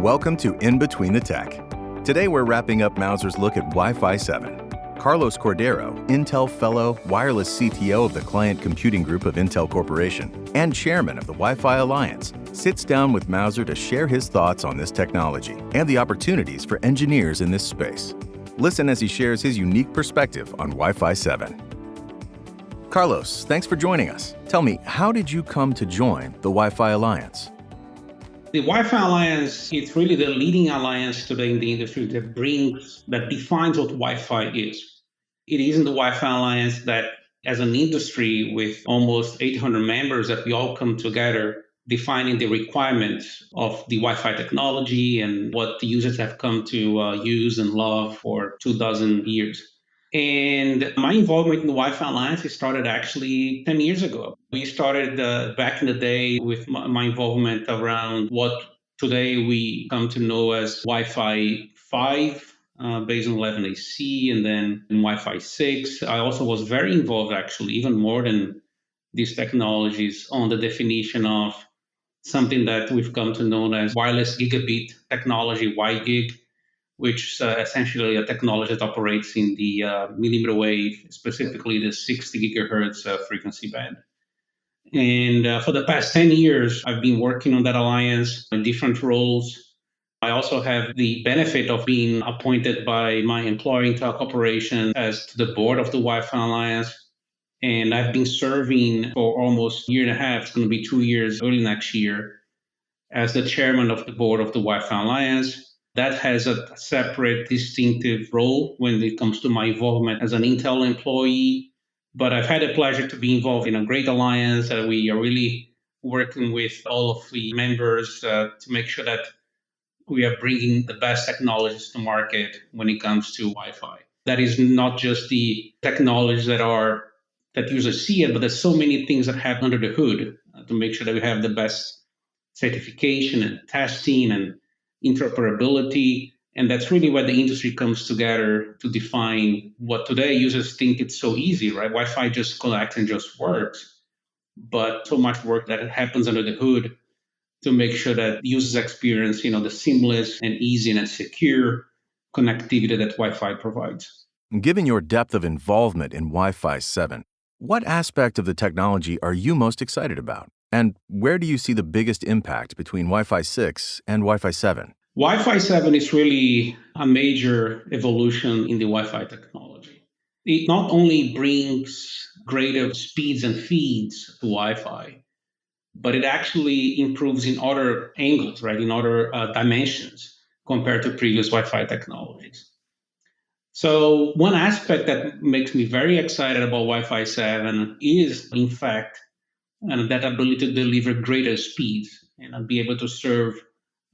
Welcome to In Between the Tech. Today we're wrapping up Mauser's look at Wi-Fi 7. Carlos Cordeiro, Intel Fellow, Wireless CTO of the Client Computing Group of Intel Corporation, and Chairman of the Wi-Fi Alliance, sits down with Mauser to share his thoughts on this technology and the opportunities for engineers in this space. Listen as he shares his unique perspective on Wi-Fi 7. Carlos, thanks for joining us. Tell me, how did you come to join the Wi-Fi Alliance? The Wi-Fi Alliance is really the leading alliance today in the industry that defines what Wi-Fi is. It isn't the Wi-Fi Alliance that, as an industry with almost 800 members, that we all come together defining the requirements of the Wi-Fi technology and what the users have come to use and love for 24 years. And my involvement in the Wi-Fi Alliance started actually 10 years ago. We started back in the day with my involvement around what today we come to know as Wi-Fi 5, based on 11AC, and then in Wi-Fi 6. I also was very involved, actually, even more than these technologies, on the definition of something that we've come to know as wireless gigabit technology, WiGig, which is essentially a technology that operates in the millimeter wave, specifically the 60 gigahertz frequency band. And for the past 10 years, I've been working on that alliance in different roles. I also have the benefit of being appointed by my employer, Intel Corporation, as to the board of the Wi-Fi Alliance. And I've been serving for almost a year and a half, it's going to be 2 years early next year, as the chairman of the board of the Wi-Fi Alliance. That has a separate, distinctive role when it comes to my involvement as an Intel employee. But I've had the pleasure to be involved in a great alliance that we are really working with all of the members to make sure that we are bringing the best technologies to market when it comes to Wi-Fi. That is not just the technologies that users see it, but there's so many things that happen under the hood to make sure that we have the best certification and testing and interoperability. And that's really where the industry comes together to define what today users think it's so easy, right? Wi-Fi just connects and just works. But so much work that happens under the hood to make sure that users experience, the seamless and easy and secure connectivity that Wi-Fi provides. Given your depth of involvement in Wi-Fi 7, what aspect of the technology are you most excited about? And where do you see the biggest impact between Wi-Fi 6 and Wi-Fi 7? Wi-Fi 7 is really a major evolution in the Wi-Fi technology. It not only brings greater speeds and feeds to Wi-Fi, but it actually improves in other angles, right, in other dimensions compared to previous Wi-Fi technologies. So one aspect that makes me very excited about Wi-Fi 7 is, in fact, and that ability to deliver greater speeds and be able to serve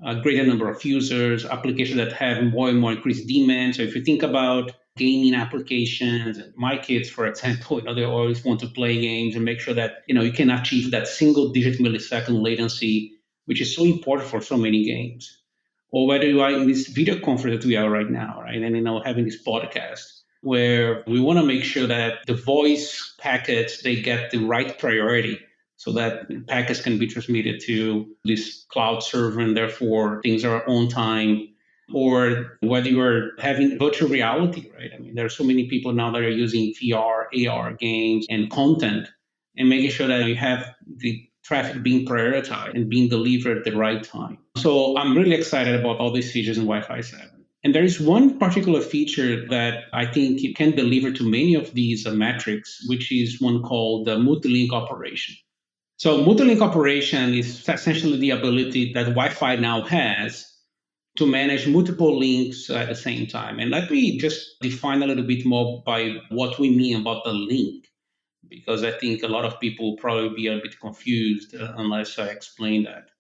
a greater number of users, applications that have more and more increased demand. So if you think about gaming applications, my kids, for example, they always want to play games and make sure that, you can achieve that single digit millisecond latency, which is so important for so many games. Or whether you are in this video conference that we are right now, right? And, having this podcast where we want to make sure that the voice packets, they get the right priority, so that packets can be transmitted to this cloud server and therefore things are on time. Or whether you're having virtual reality, right? There are so many people now that are using VR, AR games and content and making sure that you have the traffic being prioritized and being delivered at the right time. So I'm really excited about all these features in Wi-Fi 7. And there is one particular feature that I think it can deliver to many of these metrics, which is one called the multi-link operation. So multi-link operation is essentially the ability that Wi-Fi now has to manage multiple links at the same time. And let me just define a little bit more by what we mean about the link, because I think a lot of people will probably be a bit confused unless I explain that.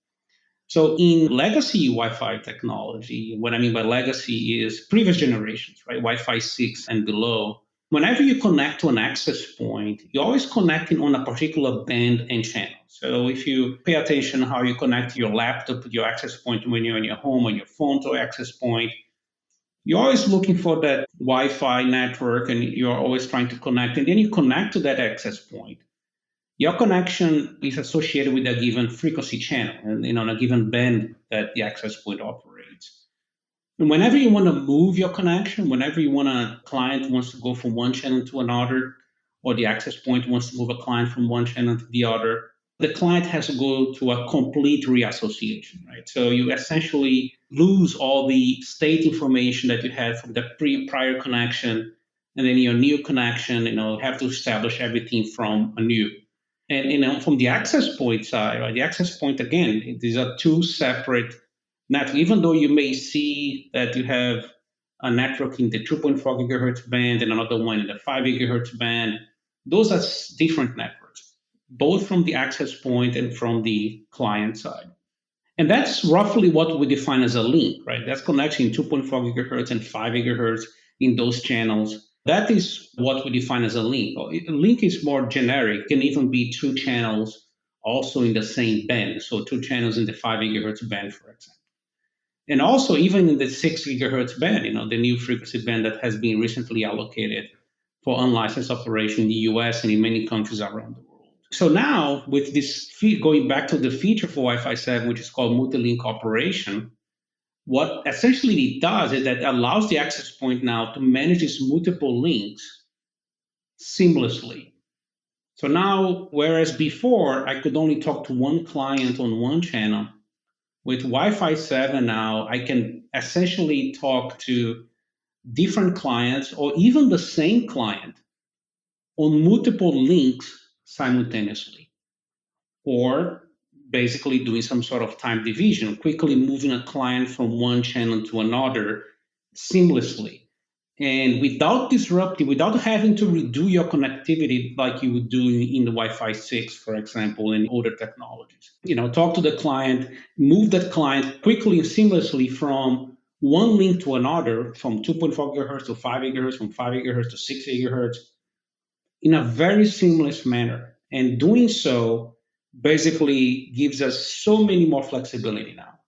So in legacy Wi-Fi technology, what I mean by legacy is previous generations, right? Wi-Fi 6 and below. Whenever you connect to an access point, you're always connecting on a particular band and channel. So if you pay attention how you connect your laptop to your access point when you're in your home, on your phone to access point, you're always looking for that Wi-Fi network and you're always trying to connect. And then you connect to that access point. Your connection is associated with a given frequency channel and a given band that the access point operates. And whenever you want to move your connection, whenever you want a client wants to go from one channel to another, or the access point wants to move a client from one channel to the other, the client has to go to a complete reassociation, right? So you essentially lose all the state information that you had from the prior connection, and then your new connection, have to establish everything from anew. And from the access point side, right, the access point again, these are two separate networks. Even though you may see that you have a network in the 2.4 gigahertz band and another one in the 5 gigahertz band, those are different networks, both from the access point and from the client side. And that's roughly what we define as a link, right? That's connection in 2.4 gigahertz and 5 gigahertz in those channels. That is what we define as a link. A link is more generic, it can even be two channels also in the same band. So two channels in the 5 gigahertz band, for example. And also even in the 6 gigahertz band, the new frequency band that has been recently allocated for unlicensed operation in the US and in many countries around the world. So now, with this going back to the feature for Wi-Fi 7, which is called multi-link operation, what essentially it does is that it allows the access point now to manage its multiple links seamlessly. So now, whereas before I could only talk to one client on one channel, with Wi-Fi 7 now I can essentially talk to different clients or even the same client on multiple links simultaneously, or basically doing some sort of time division, quickly moving a client from one channel to another seamlessly. And without disrupting, without having to redo your connectivity like you would do in the Wi-Fi 6, for example, and older technologies. Talk to the client, move that client quickly and seamlessly from one link to another, from 2.4 gigahertz to 5 gigahertz, from 5 gigahertz to 6 gigahertz, in a very seamless manner. And doing so basically gives us so many more flexibility now,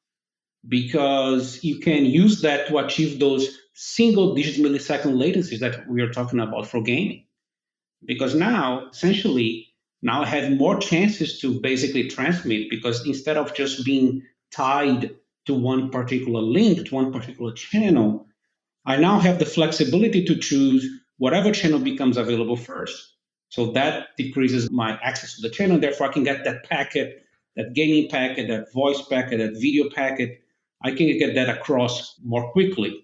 because you can use that to achieve those single digit millisecond latencies that we are talking about for gaming. Because now, essentially, now I have more chances to basically transmit, because instead of just being tied to one particular link, to one particular channel, I now have the flexibility to choose whatever channel becomes available first. So that decreases my access to the channel. Therefore, I can get that packet, that gaming packet, that voice packet, that video packet. I can get that across more quickly.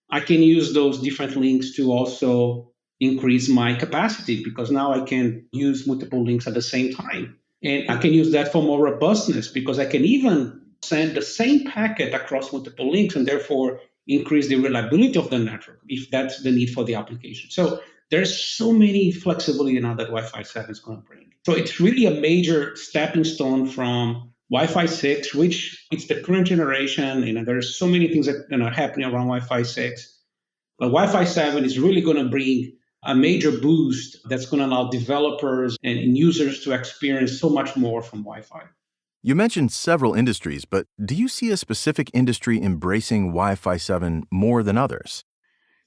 I can use those different links to also increase my capacity, because now I can use multiple links at the same time. And I can use that for more robustness, because I can even send the same packet across multiple links and therefore increase the reliability of the network if that's the need for the application. So there's so many flexibility now that Wi-Fi 7 is going to bring. So it's really a major stepping stone from Wi-Fi 6, which it's the current generation. There's so many things that are happening around Wi-Fi 6. But Wi-Fi 7 is really going to bring a major boost that's going to allow developers and users to experience so much more from Wi-Fi. You mentioned several industries, but do you see a specific industry embracing Wi-Fi 7 more than others?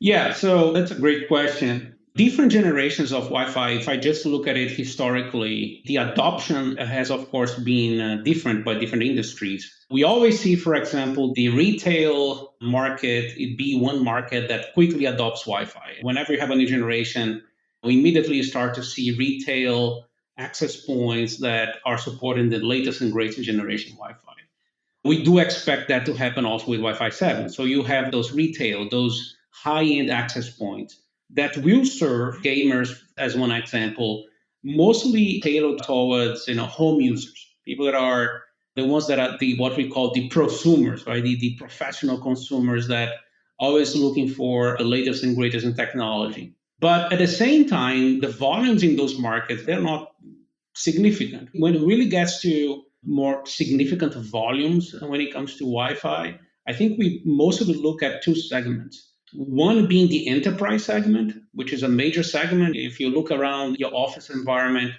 Yeah, so that's a great question. Different generations of Wi-Fi, if I just look at it historically, the adoption has, of course, been different by different industries. We always see, for example, the retail market, it be one market that quickly adopts Wi-Fi. Whenever you have a new generation, we immediately start to see retail access points that are supporting the latest and greatest generation Wi-Fi. We do expect that to happen also with Wi-Fi 7. So you have those retail, those high-end access points that will serve gamers, as one example, mostly tailored towards home users, people that are the ones that are the what we call the prosumers, right? The professional consumers that always looking for the latest and greatest in technology. But at the same time, the volumes in those markets, they're not significant. When it really gets to more significant volumes when it comes to Wi-Fi, I think we mostly look at two segments. One being the enterprise segment, which is a major segment. If you look around your office environment,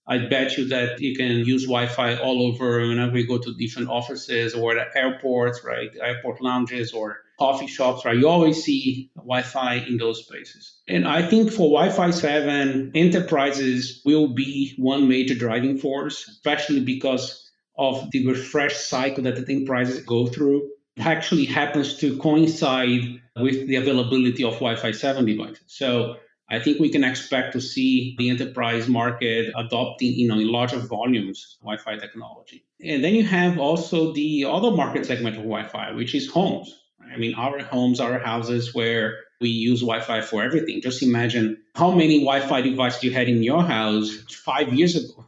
I bet you that you can use Wi-Fi all over whenever you go to different offices or at airports, right? Airport lounges or coffee shops, right? You always see Wi-Fi in those spaces. And I think for Wi-Fi 7, enterprises will be one major driving force, especially because of the refresh cycle that the enterprises go through. actually happens to coincide with the availability of Wi-Fi 7 devices. So I think we can expect to see the enterprise market adopting, in larger volumes Wi-Fi technology. And then you have also the other market segment of Wi-Fi, which is homes. I mean, our homes, our houses where we use Wi-Fi for everything. Just imagine how many Wi-Fi devices you had in your house 5 years ago.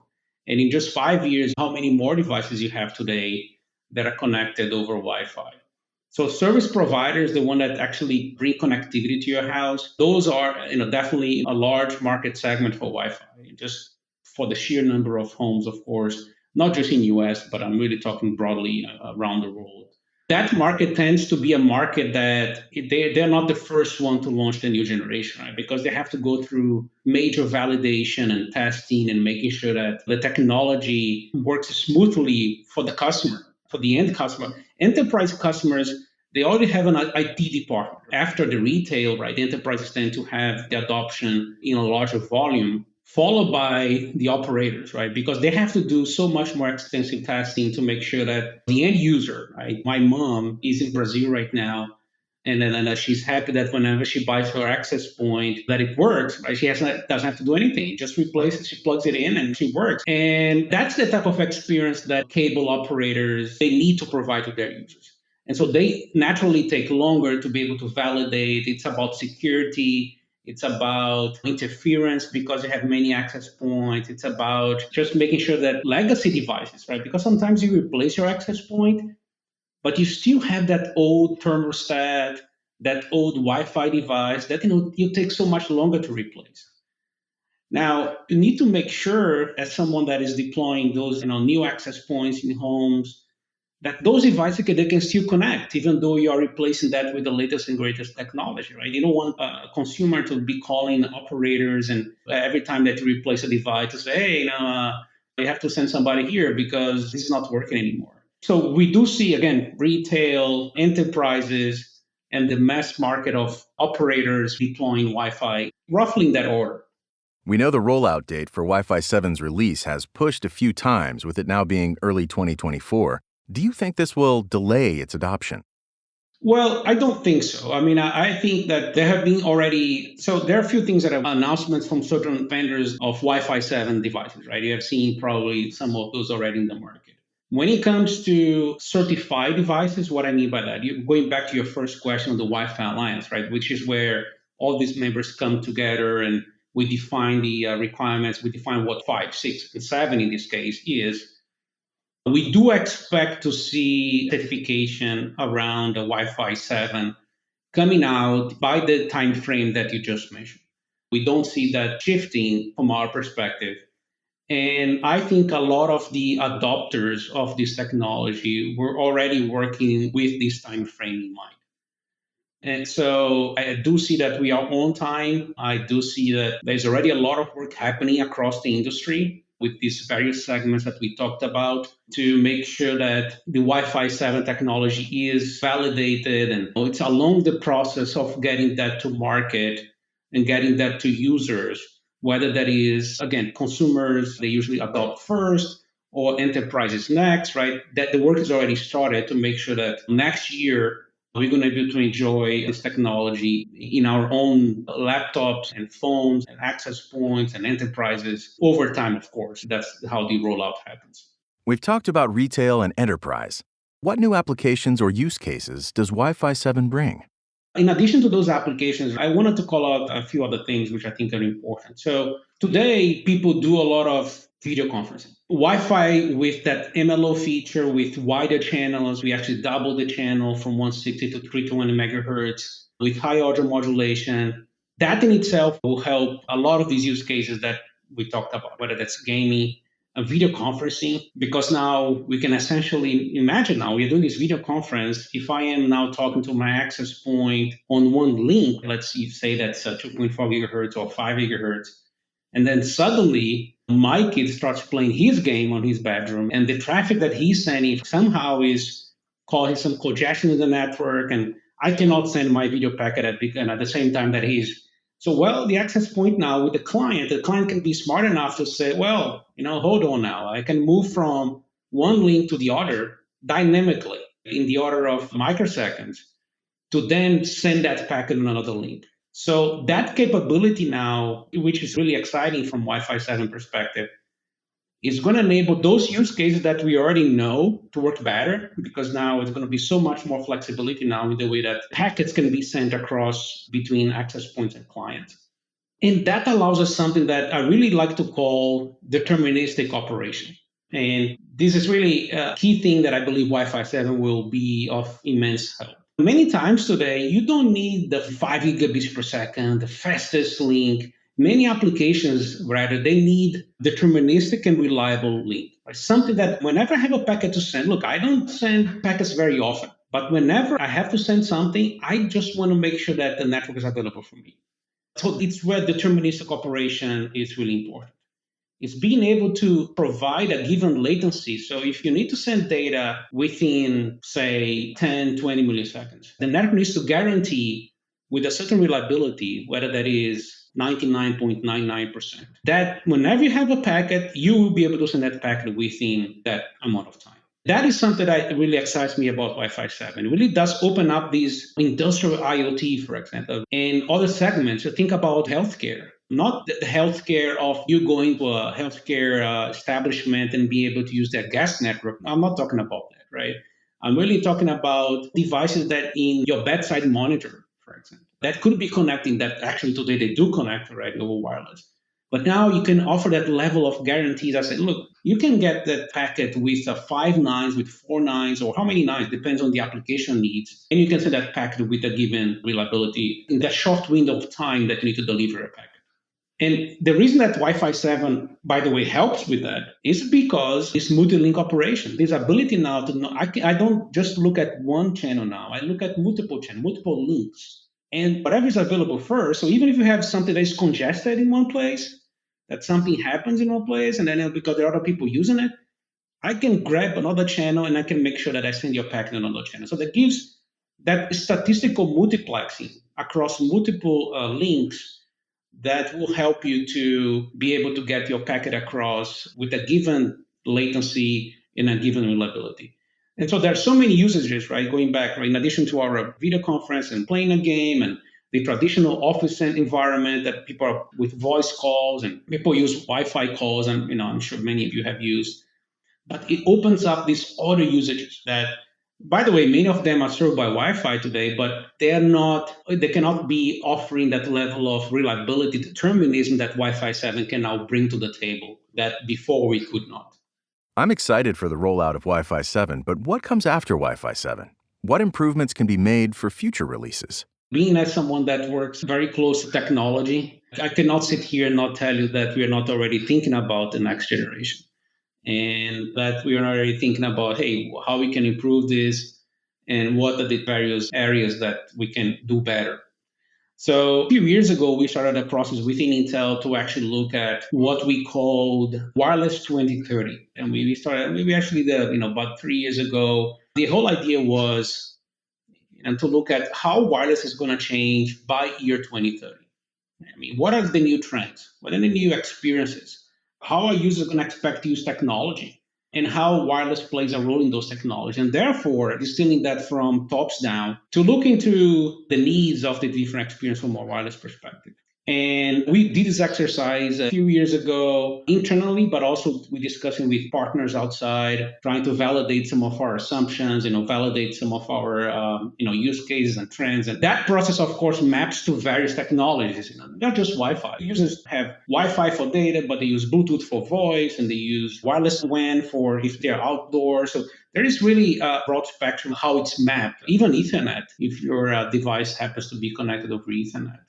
And in just 5 years, how many more devices you have today that are connected over Wi-Fi. So service providers, the one that actually bring connectivity to your house, those are definitely a large market segment for Wi-Fi. Just for the sheer number of homes, of course, not just in US, but I'm really talking broadly around the world. That market tends to be a market that they're not the first one to launch the new generation, right? Because they have to go through major validation and testing and making sure that the technology works smoothly for the customer, for the end customer. Enterprise customers, they already have an IT department. After the retail, right, enterprises tend to have the adoption in a larger volume, followed by the operators, right? Because they have to do so much more extensive testing to make sure that the end user, right? My mom is in Brazil right now, and then she's happy that whenever she buys her access point, that it works, right? She doesn't have to do anything, just replace it, she plugs it in, and she works. And that's the type of experience that cable operators they need to provide to their users. And so they naturally take longer to be able to validate. It's about security. It's about interference because you have many access points. It's about just making sure that legacy devices, right? Because sometimes you replace your access point, but you still have that old thermostat, that old Wi-Fi device that you take so much longer to replace. Now, you need to make sure as someone that is deploying those new access points in homes, that those devices they can still connect, even though you are replacing that with the latest and greatest technology, right? You don't want a consumer to be calling operators and every time that you replace a device to say, hey, you have to send somebody here because this is not working anymore. So we do see, again, retail, enterprises, and the mass market of operators deploying Wi-Fi roughly in that order. We know the rollout date for Wi-Fi 7's release has pushed a few times, with it now being early 2024. Do you think this will delay its adoption? Well, I don't think so. I mean, I think that there have been already, so there are a few things that are announcements from certain vendors of Wi-Fi 7 devices, right? You have seen probably some of those already in the market. When it comes to certified devices, what I mean by that, you going back to your first question on the Wi-Fi Alliance, right? Which is where all these members come together and we define the requirements, we define what 5, 6, and 7 in this case is. We do expect to see certification around the Wi-Fi 7 coming out by the time frame that you just mentioned. We don't see that shifting from our perspective. And I think a lot of the adopters of this technology were already working with this time frame in mind. And so I do see that we are on time. I do see that there's already a lot of work happening across the industry with these various segments that we talked about to make sure that the Wi-Fi 7 technology is validated and it's along the process of getting that to market and getting that to users, whether that is, again, consumers, they usually adopt first, or enterprises next, right? That the work is already started to make sure that next year we're going to be able to enjoy this technology in our own laptops and phones and access points and enterprises over time, of course. That's how the rollout happens. We've talked about retail and enterprise. What new applications or use cases does Wi-Fi 7 bring? In addition to those applications, I wanted to call out a few other things which I think are important. So today, people do a lot of video conferencing. Wi-Fi with that MLO feature with wider channels, we actually double the channel from 160 to 320 megahertz with high audio modulation. That in itself will help a lot of these use cases that we talked about, whether that's gaming, video conferencing, because now we can essentially imagine now we're doing this video conference. If I am now talking to my access point on one link, let's say that's 2.4 gigahertz or 5 gigahertz, and then suddenly my kid starts playing his game on his bedroom, and the traffic that he's sending somehow is causing some congestion in the network, and I cannot send my video packet at the same time that he's so, well, the access point now with the client can be smart enough to say, well, hold on now. I can move from one link to the other dynamically in the order of microseconds to then send that packet on another link. So that capability now, which is really exciting from Wi-Fi 7 perspective, is going to enable those use cases that we already know to work better, because now it's going to be so much more flexibility now in the way that packets can be sent across between access points and clients. And that allows us something that I really like to call deterministic operation. And this is really a key thing that I believe Wi-Fi 7 will be of immense help. Many times today, you don't need the 5 gigabits per second, the fastest link. Many applications, rather, they need deterministic and reliable link. Right? Something that whenever I have a packet to send, look, I don't send packets very often, but whenever I have to send something, I just want to make sure that the network is available for me. So it's where deterministic operation is really important. It's being able to provide a given latency. So if you need to send data within, say, 10, 20 milliseconds, the network needs to guarantee with a certain reliability, whether that is 99.99%, that whenever you have a packet, you will be able to send that packet within that amount of time. That is something that really excites me about Wi-Fi 7. It really does open up these industrial IoT, for example, and other segments. So think about healthcare, not the healthcare of you going to a healthcare establishment and be able to use their gas network. I'm not talking about that, right? I'm really talking about devices that in your bedside monitor, for example, that could be connecting, that actually today they do connect, right, over wireless. But now you can offer that level of guarantees. I said, look, you can get that packet with 5 nines, with 4 nines, or how many nines, depends on the application needs. And you can send that packet with a given reliability in that short window of time that you need to deliver a packet. And the reason that Wi-Fi 7, by the way, helps with that is because it's multi-link operation. This ability now to know, I don't just look at one channel now. I look at multiple channels, multiple links. And whatever is available first, so even if you have something that is congested in one place, that something happens in one place, and then because there are other people using it, I can grab another channel and I can make sure that I send your packet on another channel. So that gives that statistical multiplexing across multiple links that will help you to be able to get your packet across with a given latency and a given reliability. And so there are so many usages, right? Going back, right, in addition to our video conference and playing a game and the traditional office environment that people are with voice calls and people use Wi-Fi calls, and I'm sure many of you have used. But it opens up these other usages that, by the way, many of them are served by Wi-Fi today, but they cannot be offering that level of reliability determinism that Wi-Fi 7 can now bring to the table that before we could not. I'm excited for the rollout of Wi-Fi 7, but what comes after Wi-Fi 7? What improvements can be made for future releases? Being as someone that works very close to technology, I cannot sit here and not tell you that we are not already thinking about the next generation and that we are already thinking about, hey, how we can improve this and what are the various areas that we can do better. So a few years ago, we started a process within Intel to actually look at what we called Wireless 2030. And we started, maybe actually about 3 years ago. The whole idea was to look at how wireless is going to change by year 2030. I mean, what are the new trends? What are the new experiences? How are users going to expect to use technology? And how wireless plays a role in those technologies. And therefore, distilling that from tops down to look into the needs of the different experience from a wireless perspective. And we did this exercise a few years ago internally, but also we discussing with partners outside, trying to validate some of our assumptions, validate some of our use cases and trends. And that process, of course, maps to various technologies, not just Wi-Fi. Users have Wi-Fi for data, but they use Bluetooth for voice, and they use wireless WAN for if they're outdoors. So there is really a broad spectrum of how it's mapped, even Ethernet, if your device happens to be connected over Ethernet.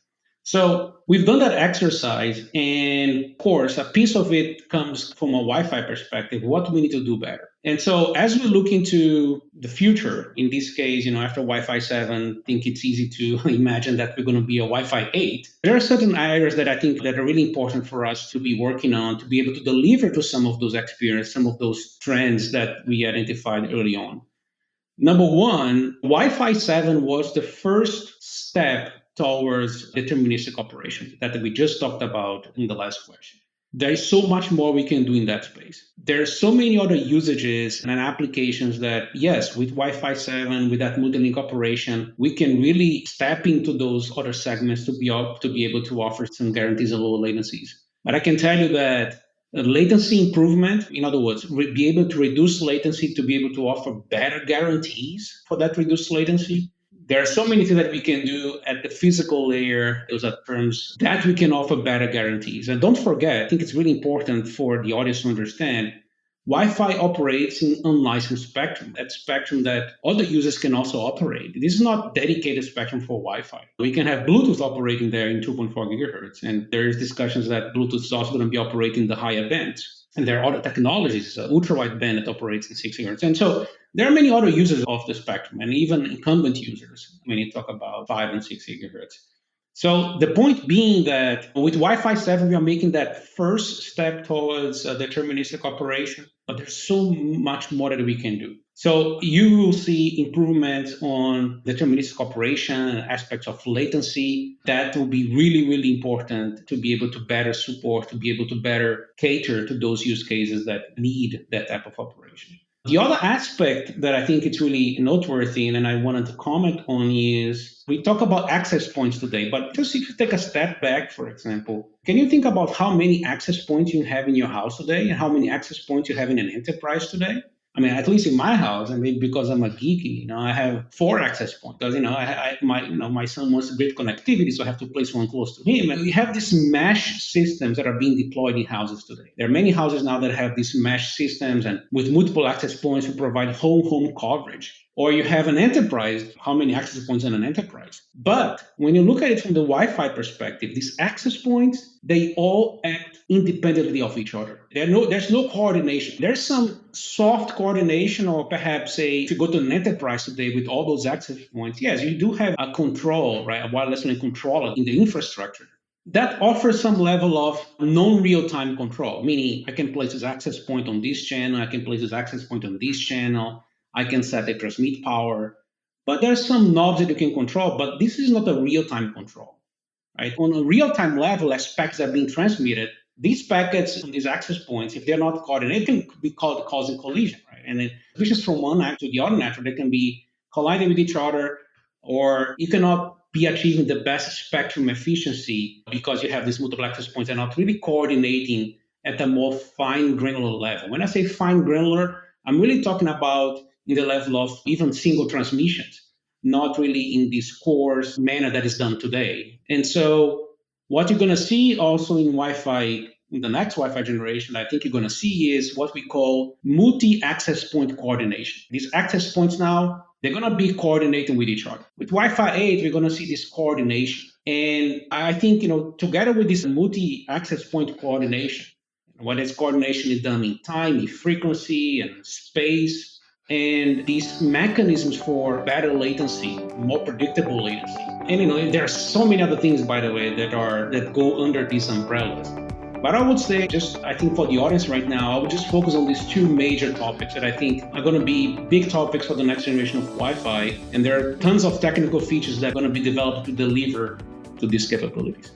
So we've done that exercise, and of course, a piece of it comes from a Wi-Fi perspective, what we need to do better. And so as we look into the future, in this case, after Wi-Fi 7, I think it's easy to imagine that we're going to be a Wi-Fi 8. There are certain areas that I think that are really important for us to be working on to be able to deliver to some of those experiences, some of those trends that we identified early on. Number one, Wi-Fi 7 was the first step towards deterministic operations that we just talked about in the last question. There is so much more we can do in that space. There are so many other usages and applications that, yes, with Wi-Fi 7, with that multi-link operation, we can really step into those other segments to be able to offer some guarantees of low latencies. But I can tell you that latency improvement, in other words, be able to reduce latency to be able to offer better guarantees for that reduced latency. There are so many things that we can do at the physical layer, those are terms that we can offer better guarantees. And don't forget, I think it's really important for the audience to understand, Wi-Fi operates in unlicensed spectrum. That spectrum that other users can also operate. This is not dedicated spectrum for Wi-Fi. We can have Bluetooth operating there in 2.4 gigahertz. And there's discussions that Bluetooth is also going to be operating the higher bands. And there are other technologies, ultra-wideband that operates in 6 gigahertz. And so there are many other users of the spectrum, and even incumbent users when you talk about 5 and 6 gigahertz. So the point being that with Wi-Fi 7, we are making that first step towards deterministic operation, but there's so much more that we can do. So you will see improvements on deterministic operation and aspects of latency. That will be really, really important to be able to better support, to be able to better cater to those use cases that need that type of operation. The other aspect that I think it's really noteworthy and I wanted to comment on is we talk about access points today, but just if you take a step back, for example, can you think about how many access points you have in your house today and how many access points you have in an enterprise today? I mean, at least in my house, and maybe because I'm a geeky, I have 4 access points. Because my son wants great connectivity, so I have to place one close to him. And we have these mesh systems that are being deployed in houses today. There are many houses now that have these mesh systems, and with multiple access points, we provide home coverage. Or you have an enterprise, how many access points in an enterprise? But when you look at it from the Wi-Fi perspective, these access points, they all act independently of each other. There's no coordination. There's some soft coordination, or perhaps if you go to an enterprise today with all those access points, yes, you do have a control, right? A wireless LAN controller in the infrastructure. That offers some level of non-real-time control, meaning I can place this access point on this channel, I can place this access point on this channel, I can set the transmit power, but there's some knobs that you can control, but this is not a real-time control, right? On a real-time level, as packets are being transmitted, these packets on these access points, if they're not coordinated, can be causing collision, right? And then switches from one network to the other network, they can be colliding with each other, or you cannot be achieving the best spectrum efficiency because you have these multiple access points and not really coordinating at a more fine granular level. When I say fine granular, I'm really talking about in the level of even single transmissions, not really in this coarse manner that is done today. And so what you're going to see also in Wi-Fi, in the next Wi-Fi generation, I think you're going to see is what we call multi-access point coordination. These access points now, they're going to be coordinating with each other. With Wi-Fi 8, we're going to see this coordination. And I think, together with this multi-access point coordination, whether it's coordination is done in time, in frequency, and space, and these mechanisms for better latency, more predictable latency. And there are so many other things, by the way, that go under these umbrellas. But I would say, I think for the audience right now, I would just focus on these 2 major topics that I think are going to be big topics for the next generation of Wi-Fi. And there are tons of technical features that are going to be developed to deliver to these capabilities.